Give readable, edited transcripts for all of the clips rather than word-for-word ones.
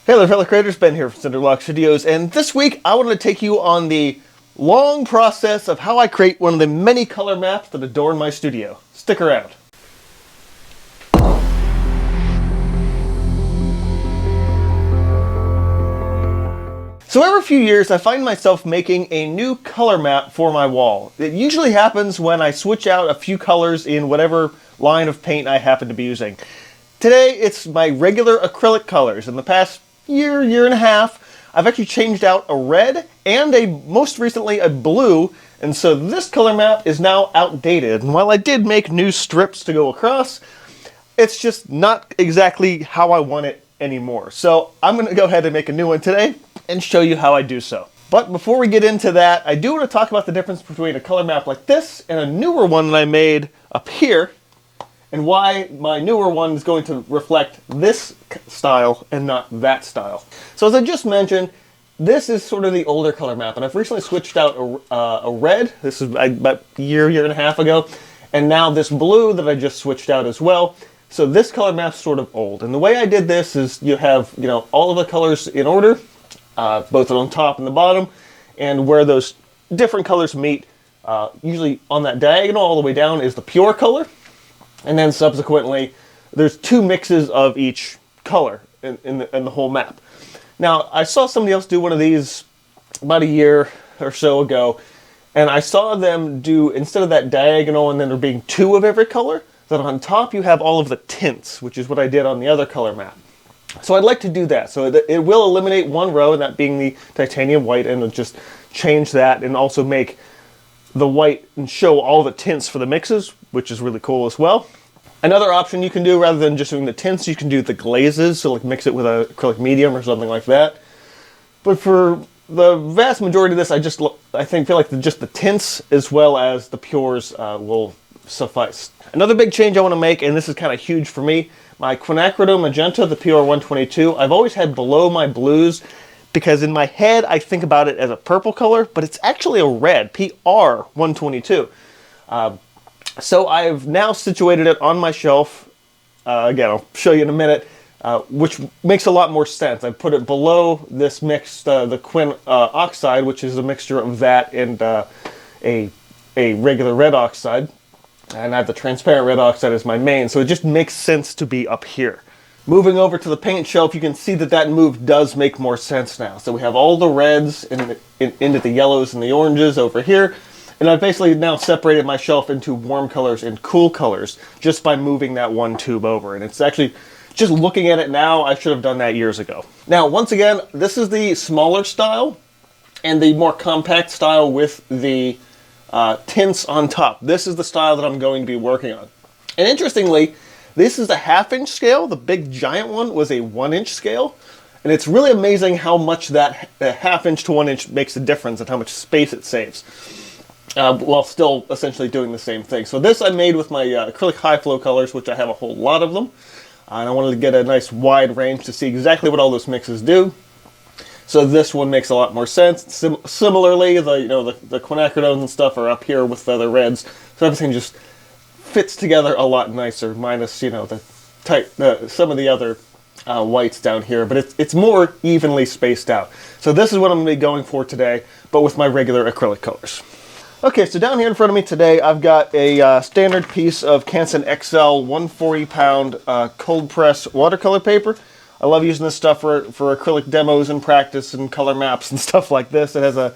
Hey there fellow creators, Ben here from Cinder Studios, and this week I wanted to take you on the long process of how I create one of the many color maps that adorn my studio. Stick around. So every few years I find myself making a new color map for my wall. It usually happens when I switch out a few colors in whatever line of paint I happen to be using. Today it's my regular acrylic colors. In the past year and a half, I've actually changed out a red and most recently a blue, and so this color map is now outdated. And while I did make new strips to go across, it's just not exactly how I want it anymore. So I'm going to go ahead and make a new one today and show you how I do so. But before we get into that, I do want to talk about the difference between a color map like this and a newer one that I made up here, and why my newer one is going to reflect this style and not that style. So as I just mentioned, this is sort of the older color map, and I've recently switched out a red. This is about a year and a half ago, and now this blue that I just switched out as well. So this color map's sort of old, and the way I did this is you have all of the colors in order, both on top and the bottom, and where those different colors meet, usually on that diagonal all the way down is the pure color. And then subsequently, there's two mixes of each color in the whole map. Now, I saw somebody else do one of these about a year or so ago, and I saw them do, instead of that diagonal and then there being two of every color, that on top you have all of the tints, which is what I did on the other color map. So I'd like to do that. So it will eliminate one row, and that being the titanium white, and it'll just change that and also make the white and show all the tints for the mixes, which is really cool as well. Another option you can do, rather than just doing the tints, you can do the glazes, so like mix it with a acrylic medium or something like that. But for the vast majority of this, I feel like just the tints as well as the pures will suffice. Another big change I want to make, and this is kind of huge for me, my quinacridone magenta, the PR122, I've always had below my blues, because in my head I think about it as a purple color, but it's actually a red, PR122. So I've now situated it on my shelf, again I'll show you in a minute, which makes a lot more sense. I put it below this mix, the quin oxide, which is a mixture of that and a regular red oxide, and I have the transparent red oxide as my main, so it just makes sense to be up here. Moving over to the paint shelf, you can see that move does make more sense now. So we have all the reds into the yellows and the oranges over here, and I've basically now separated my shelf into warm colors and cool colors just by moving that one tube over. And it's actually, just looking at it now, I should have done that years ago. Now, once again, this is the smaller style and the more compact style with the tints on top. This is the style that I'm going to be working on. And interestingly, this is a 1/2 inch scale. The big giant one was a 1 inch scale. And it's really amazing how much that 1/2 inch to 1 inch makes a difference and how much space it saves, while still essentially doing the same thing. So this I made with my acrylic high flow colors, which I have a whole lot of them. And I wanted to get a nice wide range to see exactly what all those mixes do. So this one makes a lot more sense. Similarly, the quinacridones and stuff are up here with the other reds. So everything just fits together a lot nicer, minus some of the other whites down here, but it's more evenly spaced out. So this is what I'm going to be going for today, but with my regular acrylic colors. Okay, so down here in front of me today, I've got a standard piece of Canson XL 140 pound cold press watercolor paper. I love using this stuff for acrylic demos and practice and color maps and stuff like this. It has a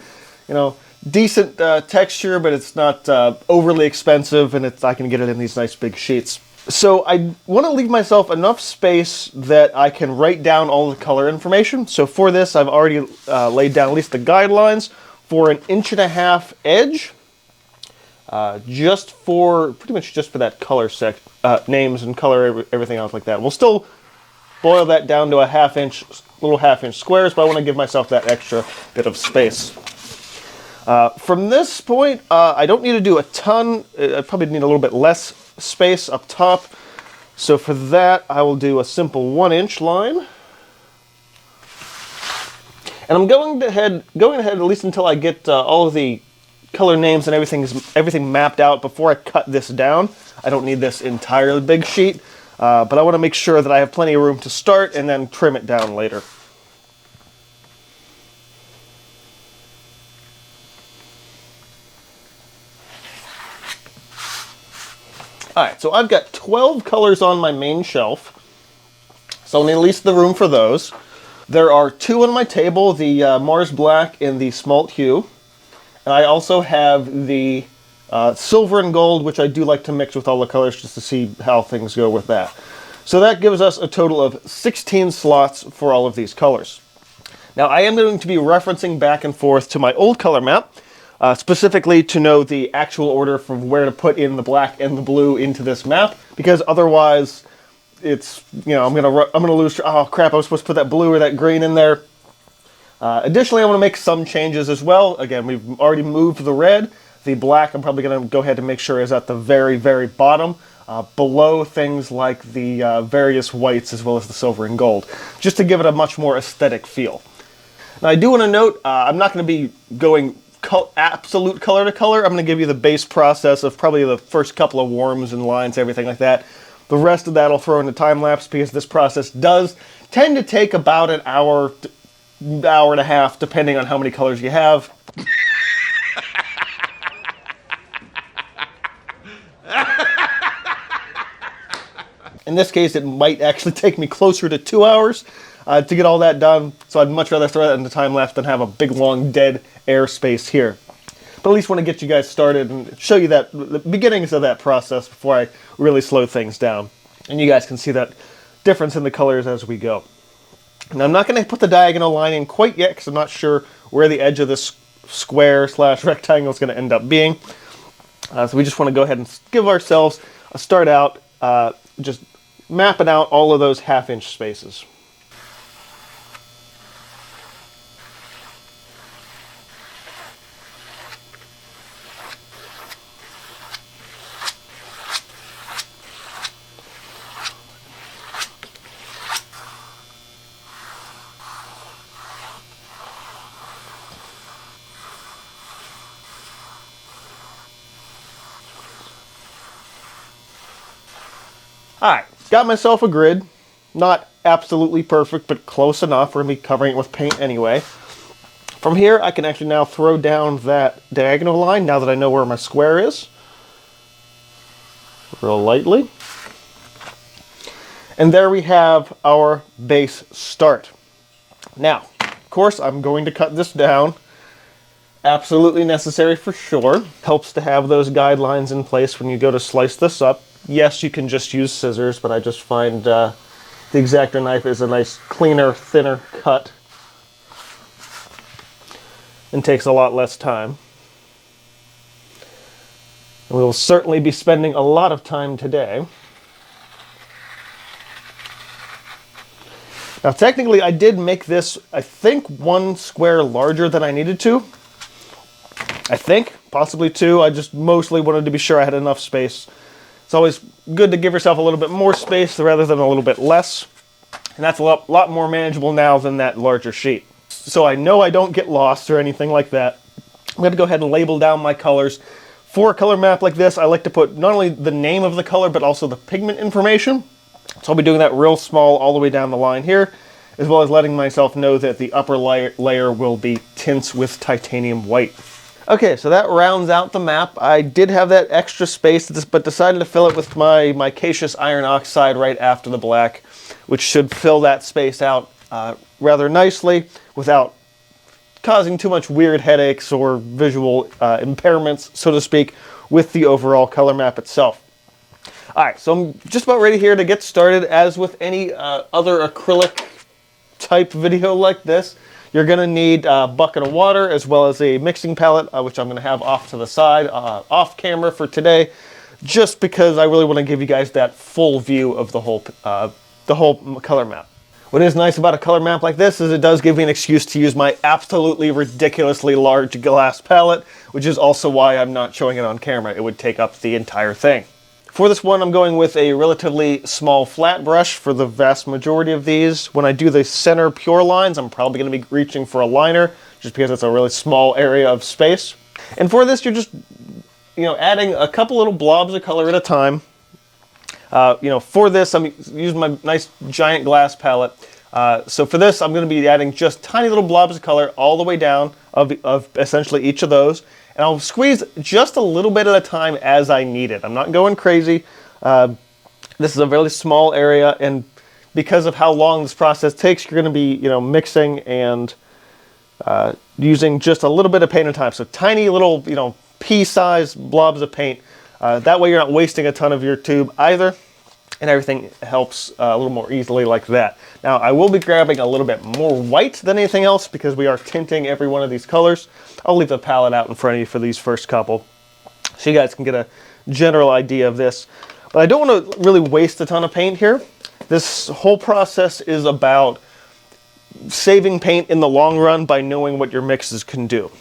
decent texture, but it's not overly expensive, and I can get it in these nice big sheets. So I want to leave myself enough space that I can write down all the color information. So for this, I've already laid down at least the guidelines for an 1.5 inch edge, pretty much just for that color names and color, everything else like that. We'll still boil that down to a 1/2 inch, little 1/2 inch squares, but I want to give myself that extra bit of space. From this point, I don't need to do a ton. I probably need a little bit less space up top. So for that, I will do a simple 1 inch line. And I'm going ahead at least until I get all of the color names and everything mapped out before I cut this down. I don't need this entirely big sheet, but I want to make sure that I have plenty of room to start and then trim it down later. Alright, so I've got 12 colors on my main shelf, so I need at least the room for those. There are 2 on my table, the Mars Black and the Smalt Hue. And I also have the silver and gold, which I do like to mix with all the colors just to see how things go with that. So that gives us a total of 16 slots for all of these colors. Now I am going to be referencing back and forth to my old color map, specifically to know the actual order from where to put in the black and the blue into this map, because otherwise it's, you know, I'm gonna lose. Oh crap, I was supposed to put that blue or that green in there. Additionally, I want to make some changes as well. Again, we've already moved the red. The black I'm probably going to go ahead and make sure is at the very, very bottom, below things like the various whites as well as the silver and gold, just to give it a much more aesthetic feel. Now I do want to note, I'm not going to be going absolute color to color. I'm going to give you the base process of probably the first couple of warms and lines, everything like that. The rest of that I'll throw into time-lapse because this process does tend to take about an hour, hour and a half, depending on how many colors you have. In this case, it might actually take me closer to 2 hours to get all that done, so I'd much rather throw that into time-lapse than have a big, long, dead airspace here. But at least want to get you guys started and show you that the beginnings of that process before I really slow things down. And you guys can see that difference in the colors as we go. Now I'm not going to put the diagonal line in quite yet because I'm not sure where the edge of this square / rectangle is going to end up being. So we just want to go ahead and give ourselves a start out, just mapping out all of those half-inch spaces. Alright, got myself a grid. Not absolutely perfect, but close enough. We're going to be covering it with paint anyway. From here, I can actually now throw down that diagonal line now that I know where my square is. Real lightly. And there we have our base start. Now, of course, I'm going to cut this down. Absolutely necessary for sure. Helps to have those guidelines in place when you go to slice this up. Yes, you can just use scissors, but I just find the X-Acto knife is a nice, cleaner, thinner cut and takes a lot less time. And we will certainly be spending a lot of time today. Now, technically, I did make this, I think, 1 square larger than I needed to. I think, possibly 2. I just mostly wanted to be sure I had enough space. It's always good to give yourself a little bit more space rather than a little bit less. And that's a lot more manageable now than that larger sheet. So I know I don't get lost or anything like that. I'm going to go ahead and label down my colors. For a color map like this, I like to put not only the name of the color, but also the pigment information. So I'll be doing that real small all the way down the line here, as well as letting myself know that the upper layer will be tints with titanium white. Okay, so that rounds out the map. I did have that extra space, but decided to fill it with my micaceous iron oxide right after the black, which should fill that space out rather nicely without causing too much weird headaches or visual impairments, so to speak, with the overall color map itself. Alright, so I'm just about ready here to get started. As with any other acrylic type video like this, you're going to need a bucket of water as well as a mixing palette, which I'm going to have off to the side, off camera for today, just because I really want to give you guys that full view of the whole color map. What is nice about a color map like this is it does give me an excuse to use my absolutely ridiculously large glass palette, which is also why I'm not showing it on camera. It would take up the entire thing. For this one, I'm going with a relatively small flat brush for the vast majority of these. When I do the center pure lines, I'm probably going to be reaching for a liner, just because it's a really small area of space. And for this, you're just, adding a couple little blobs of color at a time. For this, I'm using my nice giant glass palette. So for this, I'm going to be adding just tiny little blobs of color all the way down of essentially each of those. And I'll squeeze just a little bit at a time as I need it. I'm not going crazy. This is a very small area, and because of how long this process takes, you're going to be, mixing and using just a little bit of paint at a time. So tiny little, pea-sized blobs of paint. That way you're not wasting a ton of your tube either, and everything helps a little more easily like that. Now, I will be grabbing a little bit more white than anything else because we are tinting every one of these colors. I'll leave the palette out in front of you for these first couple, so you guys can get a general idea of this. But I don't want to really waste a ton of paint here. This whole process is about saving paint in the long run by knowing what your mixes can do.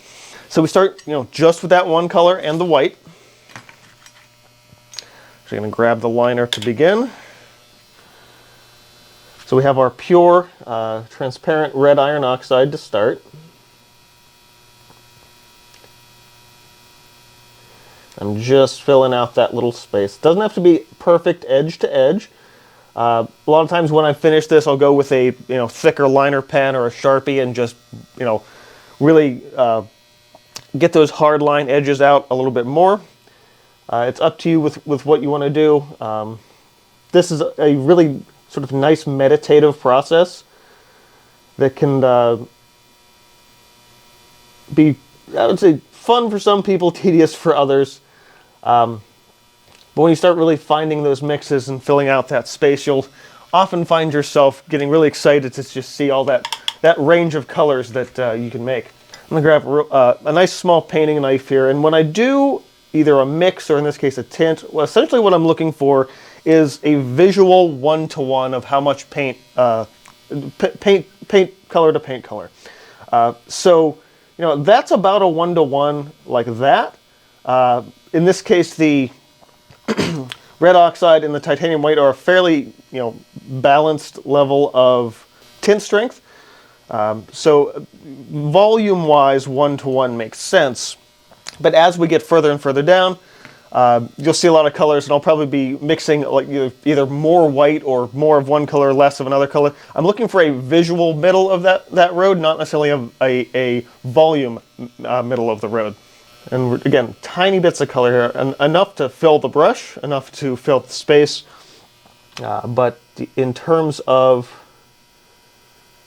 So we start, just with that one color and the white. So I'm going to grab the liner to begin. So we have our pure, transparent red iron oxide to start. I'm just filling out that little space. Doesn't have to be perfect edge to edge. A lot of times when I finish this, I'll go with a thicker liner pen or a Sharpie and just really get those hard line edges out a little bit more. It's up to you with what you want to do. This is a really sort of nice meditative process that can be, I would say, fun for some people, tedious for others. But when you start really finding those mixes and filling out that space, you'll often find yourself getting really excited to just see all that range of colors that you can make. I'm going to grab a nice small painting knife here, and when I do either a mix or in this case a tint, well, essentially what I'm looking for is a visual one-to-one of how much paint, paint color to paint color. So that's about a one-to-one like that. In this case, the red oxide and the titanium white are a fairly, balanced level of tint strength. So volume-wise, one-to-one makes sense. But as we get further and further down, you'll see a lot of colors, and I'll probably be mixing like either more white or more of one color, less of another color. I'm looking for a visual middle of that road, not necessarily a volume middle of the road. And again, tiny bits of color here, and enough to fill the brush, enough to fill the space. But in terms of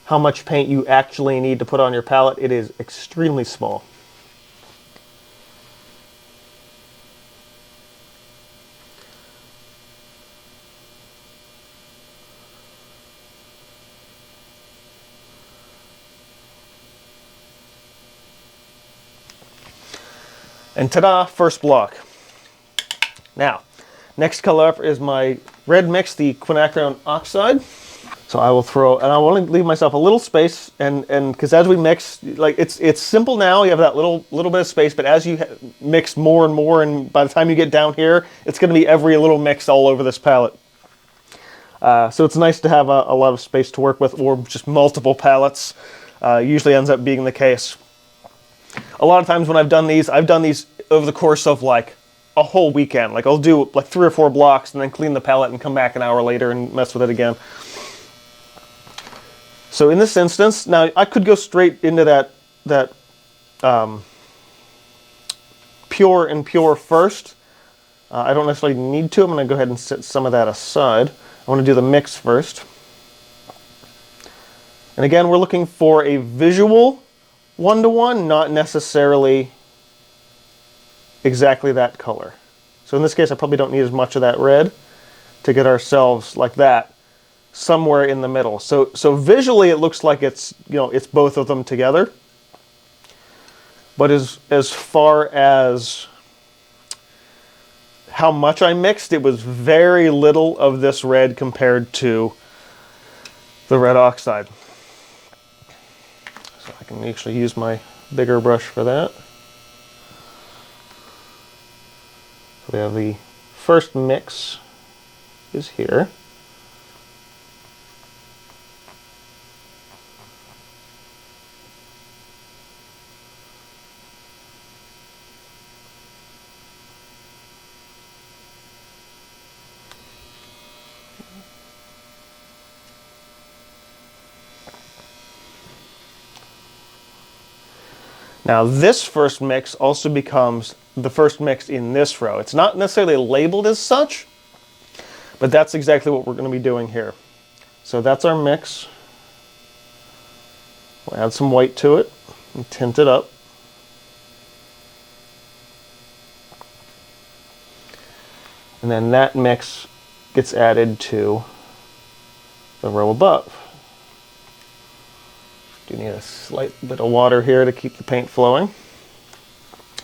how much paint you actually need to put on your palette, it is extremely small. And ta-da, first block. Now, next color up is my red mix, the quinacridone oxide. So I will throw, and I want to leave myself a little space, and because as we mix, like it's simple now, you have that little bit of space, but as you mix more and more, and by the time you get down here, it's going to be every little mix all over this palette. So it's nice to have a lot of space to work with, or just multiple palettes. Usually ends up being the case. A lot of times when I've done these over the course of like a whole weekend. Like I'll do like 3 or 4 blocks and then clean the palette and come back an hour later and mess with it again. So in this instance, now I could go straight into that pure and pure first. I don't necessarily need to. I'm going to go ahead and set some of that aside. I want to do the mix first. And again, we're looking for a visual one-to-one, not necessarily exactly that color. So in this case, I probably don't need as much of that red to get ourselves like that, somewhere in the middle. So visually, it looks like it's it's both of them together. But as far as how much I mixed, it was very little of this red compared to the red oxide. So I can actually use my bigger brush for that. So we have the first mix is here. Now this first mix also becomes the first mix in this row. It's not necessarily labeled as such, But that's exactly what we're going to be doing here. So that's our mix. We'll add some white to it and tint it up. And then that mix gets added to the row above. Do need a slight bit of water here to keep the paint flowing.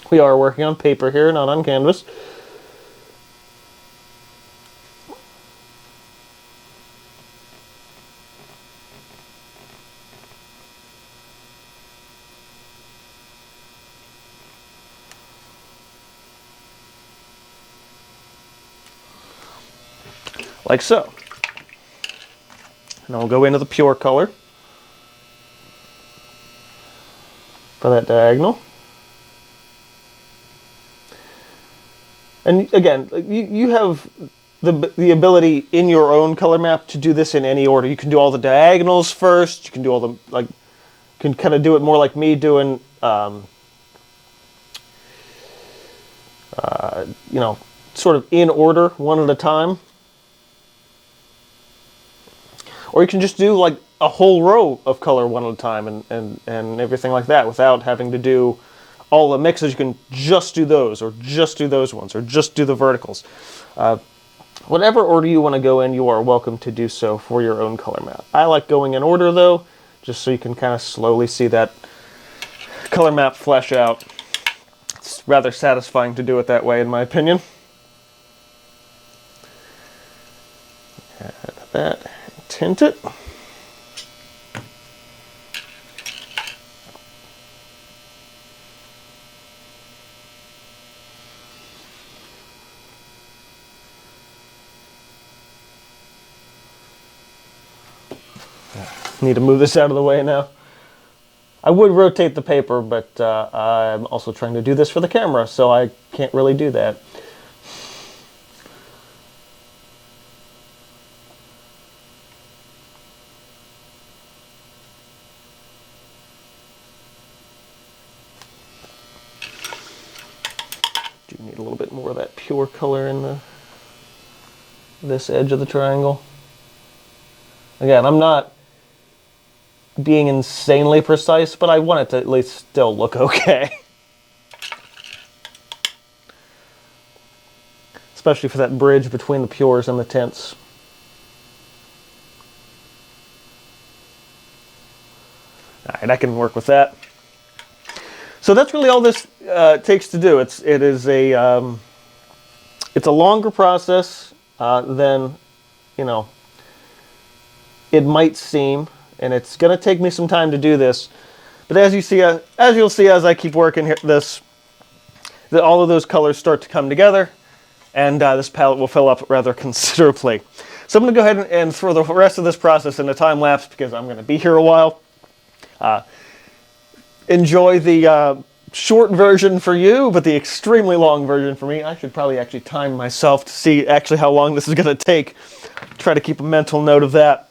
We are working on paper here, not on canvas. Like so. And I'll go into the pure color for that diagonal. And again, you have the ability in your own color map to do this in any order. You can do all the diagonals first. You can do all the, like, can kind of do it more like me doing, you know, sort of in order, one at a time. Or you can just do like a whole row of color one at a time and everything like that without having to do all the mixes. You can just do those, or just do those ones, or just do the verticals. Whatever order you want to go in, you are welcome to do so for your own color map. I like going in order though, just so you can kind of slowly see that color map flesh out. It's rather satisfying to do it that way, in my opinion. Add that. Tint it. Need to move this out of the way now. I would rotate the paper, but I'm also trying to do this for the camera, so I can't really do that. Do need a little bit more of that pure color in this edge of the triangle. Again, I'm not being insanely precise, but I want it to at least still look okay. Especially for that bridge between the pures and the tints. Alright, I can work with that. So that's really all this takes to do. It's a longer process than, you know, it might seem, and it's going to take me some time to do this. But as you'll see as I keep working this, that all of those colors start to come together, and this palette will fill up rather considerably. So I'm going to go ahead and throw the rest of this process in a time lapse because I'm going to be here a while. Enjoy the short version for you, but the extremely long version for me. I should probably actually time myself to see actually how long this is going to take. Try to keep a mental note of that.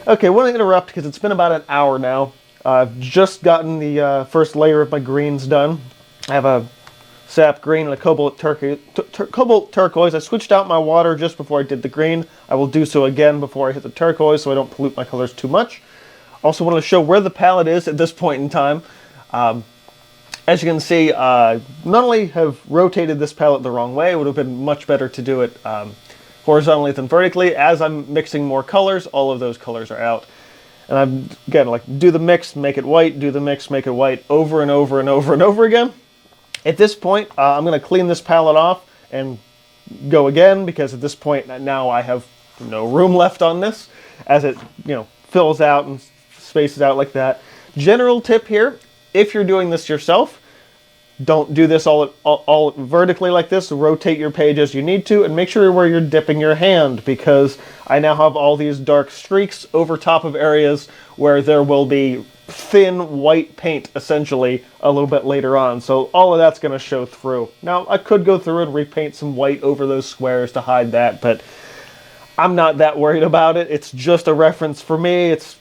Okay, I want to interrupt because it's been about an hour now. I've just gotten the first layer of my greens done. I have a sap green and a cobalt turquoise. I switched out my water just before I did the green. I will do so again before I hit the turquoise so I don't pollute my colors too much. Also want to show where the palette is at this point in time. As you can see, not only have rotated this palette the wrong way, it would have been much better to do it horizontally than vertically. As I'm mixing more colors, all of those colors are out. And I'm, again, like, do the mix, make it white, do the mix, make it white, over and over and over and over again. At this point, I'm going to clean this palette off and go again, because at this point now I have no room left on this, as it, fills out and spaces out like that. General tip here, if you're doing this yourself, don't do this all vertically like this. Rotate your page as you need to, and make sure where you're dipping your hand, because I now have all these dark streaks over top of areas where there will be thin white paint, essentially, a little bit later on. So all of that's going to show through. Now, I could go through and repaint some white over those squares to hide that, but I'm not that worried about it. It's just a reference for me. It's,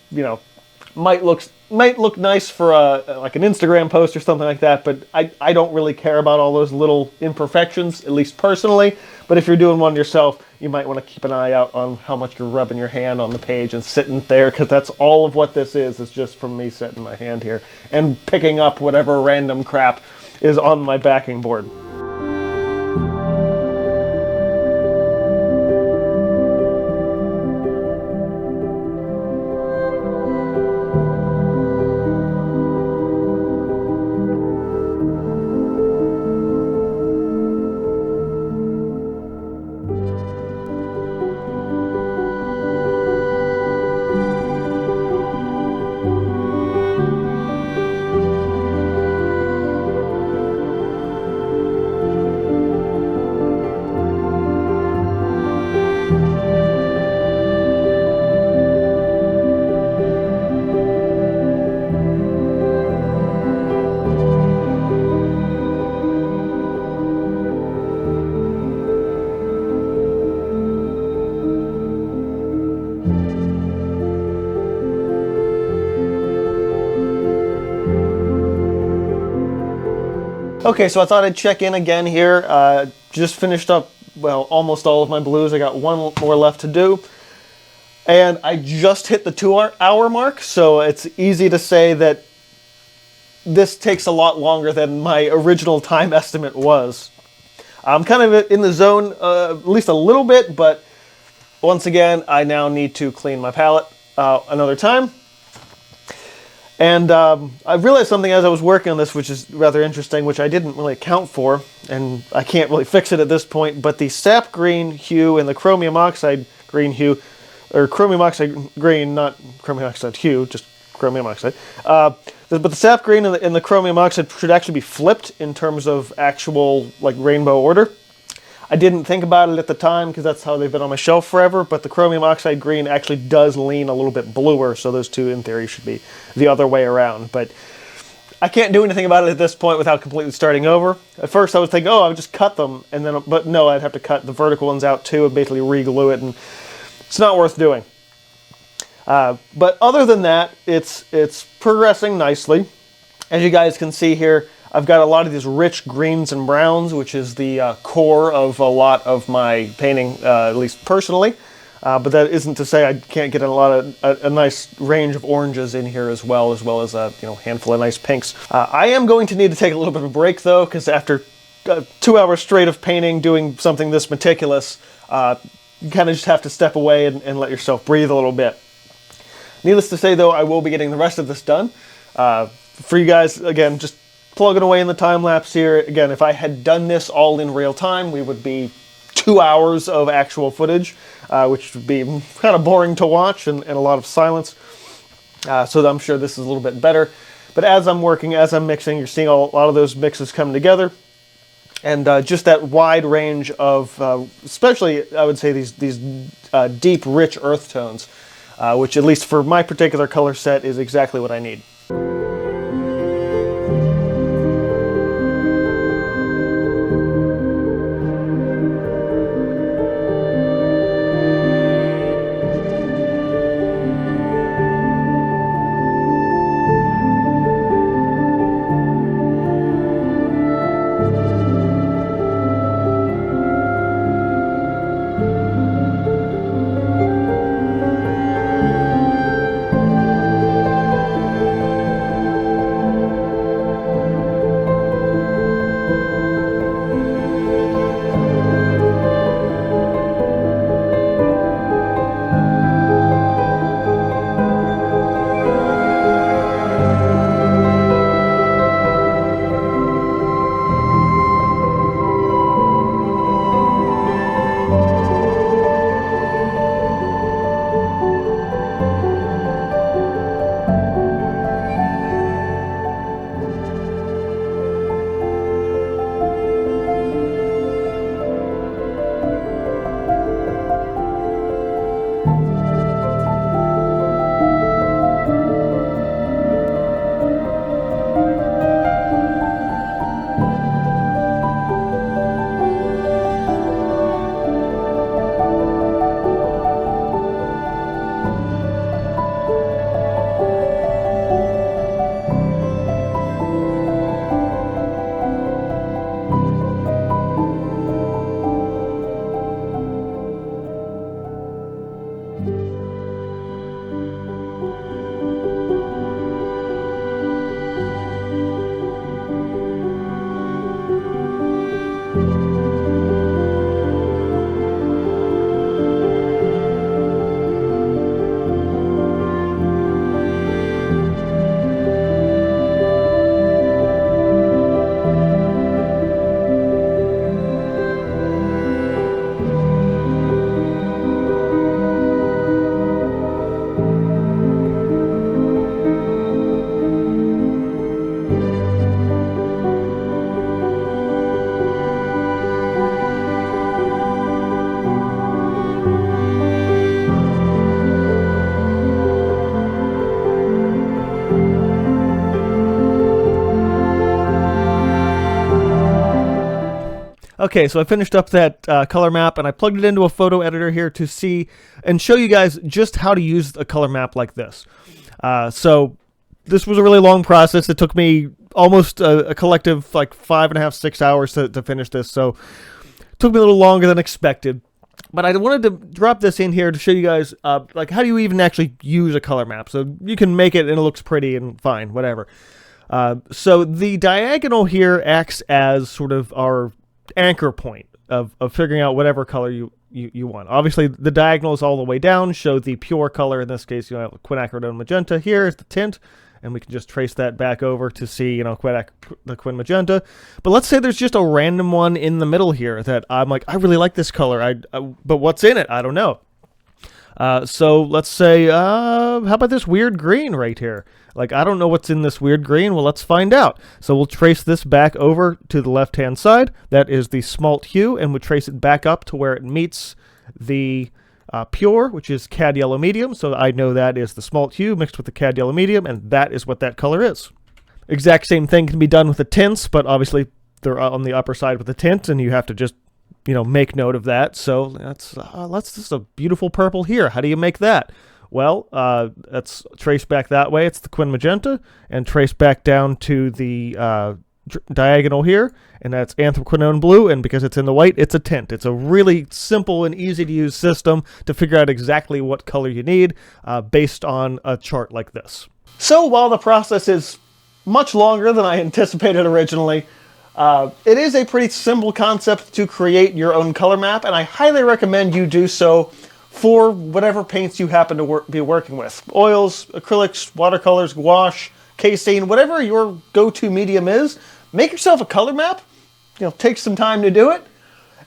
might look nice for like an Instagram post or something like that, but I don't really care about all those little imperfections, at least personally. But if you're doing one yourself, you might want to keep an eye out on how much you're rubbing your hand on the page and sitting there, because that's all of what this is just from me setting my hand here and picking up whatever random crap is on my backing board. Okay, so I thought I'd check in again here. Just finished up, well, almost all of my blues. I got one more left to do. And I just hit the 2-hour mark, so it's easy to say that this takes a lot longer than my original time estimate was. I'm kind of in the zone, at least a little bit, but once again, I now need to clean my palette another time. And I realized something as I was working on this, which is rather interesting, which I didn't really account for, and I can't really fix it at this point, but the sap green hue and the chromium oxide green hue, or chromium oxide green, not chromium oxide hue, just chromium oxide, but the sap green and the chromium oxide should actually be flipped in terms of actual, like, rainbow order. I didn't think about it at the time because that's how they've been on my shelf forever, but the chromium oxide green actually does lean a little bit bluer, so those two in theory should be the other way around. But I can't do anything about it at this point without completely starting over. At first I was thinking, oh, I would just cut them, and then, but no, I'd have to cut the vertical ones out too and basically re-glue it, and it's not worth doing. But other than that, it's progressing nicely. As you guys can see here, I've got a lot of these rich greens and browns, which is the core of a lot of my painting, at least personally. But that isn't to say I can't get a nice range of oranges in here as well as a handful of nice pinks. I am going to need to take a little bit of a break though, because after 2 hours straight of painting, doing something this meticulous, you kind of just have to step away and let yourself breathe a little bit. Needless to say though, I will be getting the rest of this done. For you guys, again, just plugging away in the time lapse here. Again, if I had done this all in real time, we would be 2 hours of actual footage, which would be kind of boring to watch and a lot of silence. So I'm sure this is a little bit better. But as I'm working, as I'm mixing, you're seeing a lot of those mixes come together. And just that wide range of, especially, I would say, these deep, rich earth tones, which at least for my particular color set is exactly what I need. Okay, so I finished up that color map, and I plugged it into a photo editor here to see and show you guys just how to use a color map like this. So this was a really long process. It took me almost a collective like 5.5, 6 hours to finish this, so it took me a little longer than expected. But I wanted to drop this in here to show you guys like how do you even actually use a color map. So you can make it and it looks pretty and fine, whatever. So the diagonal here acts as sort of our anchor point of figuring out whatever color you want. Obviously, the diagonals all the way down show the pure color. In this case, you know, quinacridone magenta. Here is the tint, and we can just trace that back over to see, you know, the quin magenta. But let's say there's just a random one in the middle here that I'm like, I really like this color. But what's in it? I don't know. So let's say, how about this weird green right here? Like, I don't know what's in this weird green. Well, let's find out. So we'll trace this back over to the left-hand side. That is the smalt hue, and we'll trace it back up to where it meets the pure, which is cad yellow medium. So I know that is the smalt hue mixed with the cad yellow medium, and that is what that color is. Exact same thing can be done with the tints, but obviously they're on the upper side with the tint, and you have to just, you know, make note of that. So that's just a beautiful purple here. How do you make that? Well, let's trace back that way. It's the quin magenta, and trace back down to the diagonal here, and that's anthraquinone blue, and because it's in the white, it's a tint. It's a really simple and easy to use system to figure out exactly what color you need based on a chart like this. So while the process is much longer than I anticipated originally, it is a pretty simple concept to create your own color map, and I highly recommend you do so for whatever paints you happen to be working with. Oils, acrylics, watercolors, gouache, casein, whatever your go-to medium is, make yourself a color map. You know, take some time to do it,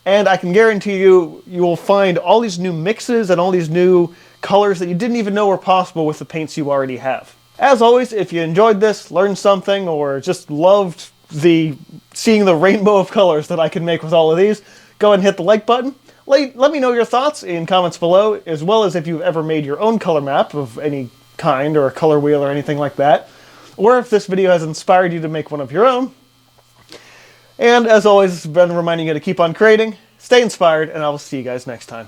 and I can guarantee you, you will find all these new mixes and all these new colors that you didn't even know were possible with the paints you already have. As always, if you enjoyed this, learned something, or just loved seeing the rainbow of colors that I can make with all of these, go ahead and hit the like button. Let me know your thoughts in comments below, as well as if you've ever made your own color map of any kind, or a color wheel or anything like that, or if this video has inspired you to make one of your own. And as always, it's been reminding you to keep on creating, stay inspired, and I will see you guys next time.